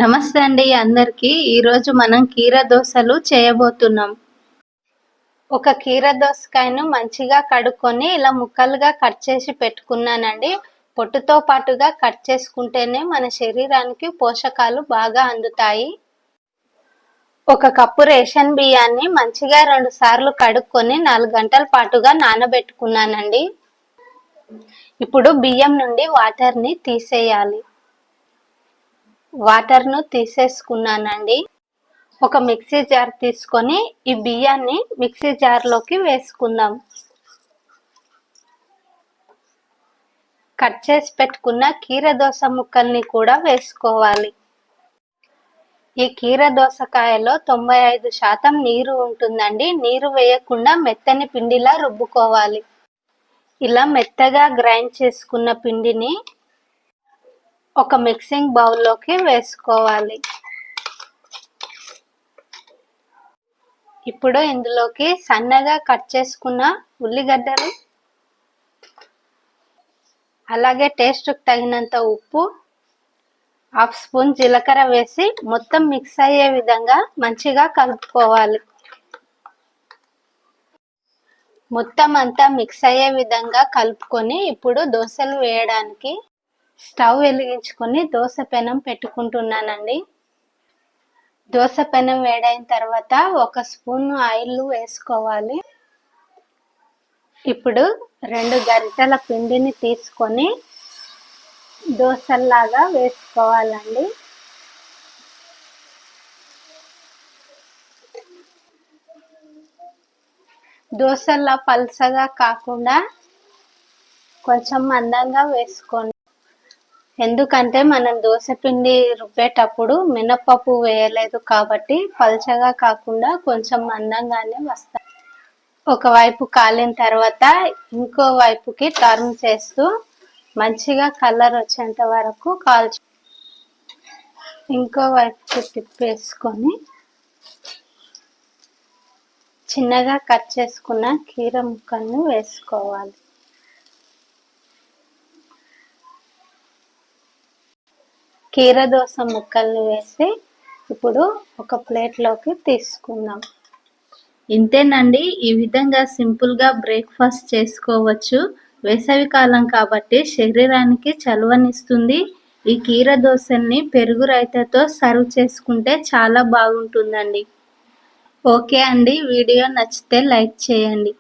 నమస్తే అండి అందరికీ. ఈరోజు మనం కీర దోసలు చేయబోతున్నాం. ఒక కీర దోసకాయను మంచిగా కడుక్కొని ఇలా ముక్కలుగా కట్ చేసి పెట్టుకున్నానండి. పొట్టుతో పాటుగా కట్ చేసుకుంటేనే మన శరీరానికి పోషకాలు బాగా అందుతాయి. ఒక కప్పు రేషన్ బియ్యాన్ని మంచిగా 2 సార్లు కడుక్కొని 4 గంటల పాటుగా నానబెట్టుకున్నానండి. ఇప్పుడు బియ్యం నుండి వాటర్ని తీసేయాలి. వాటర్ను తీసేసుకున్నానండి. ఒక మిక్సీ జార్ తీసుకొని ఈ బియ్యాన్ని మిక్సీ జార్లోకి వేసుకుందాం. కట్ చేసి పెట్టుకున్న కీర దోస ముక్కల్ని కూడా వేసుకోవాలి. ఈ కీర దోసకాయలో 95% నీరు ఉంటుందండి. నీరు వేయకుండా మెత్తని పిండిలా రుబ్బుకోవాలి. ఇలా మెత్తగా గ్రైండ్ చేసుకున్న పిండిని ఒక మిక్సింగ్ బౌల్లోకి వేసుకోవాలి. ఇప్పుడు ఇందులోకి సన్నగా కట్ చేసుకున్న ఉల్లిగడ్డలు, అలాగే టేస్ట్కి తగినంత ఉప్పు, 1/2 స్పూన్ జీలకర్ర వేసి మొత్తం మిక్స్ అయ్యే విధంగా మంచిగా కలుపుకోవాలి. మొత్తం అంతా మిక్స్ అయ్యే విధంగా కలుపుకొని ఇప్పుడు దోశలు వేయడానికి స్టవ్ వెలిగించుకొని దోశ పెనం పెట్టుకుంటున్నానండి. దోశ పెనం వేడైన తర్వాత 1 స్పూన్ ఆయిల్ వేసుకోవాలి. ఇప్పుడు 2 గరిటెల పిండిని తీసుకొని దోశల్లాగా వేసుకోవాలండి. దోశల్లా పల్చగా కాకుండా కొంచెం మందంగా వేసుకోండి. ఎందుకంటే మనం దోశ పిండి రుబ్బేటప్పుడు మినపప్పు వేయలేదు కాబట్టి పల్చగా కాకుండా కొంచెం మందంగానే వస్తాయి. ఒకవైపు కాలిన తర్వాత ఇంకో వైపుకి టర్న్ చేస్తూ మంచిగా కలర్ వచ్చేంత వరకు కాల్చు. ఇంకో వైపుకి తిప్పేసుకొని చిన్నగా కట్ చేసుకున్న కీర ముక్కలను వేసుకోవాలి. కీర దోస ముక్కల్ని వేసి ఇప్పుడు ఒక ప్లేట్లోకి తీసుకుందాం. ఇంతేనండి. ఈ విధంగా సింపుల్గా బ్రేక్ఫాస్ట్ చేసుకోవచ్చు. వేసవి కాలం కాబట్టి శరీరానికి చలువనిస్తుంది. ఈ కీర దోసల్ని పెరుగు రైతాతో సర్వ్ చేసుకుంటే చాలా బాగుంటుందండి. ఓకే అండి, వీడియో నచ్చితే లైక్ చేయండి.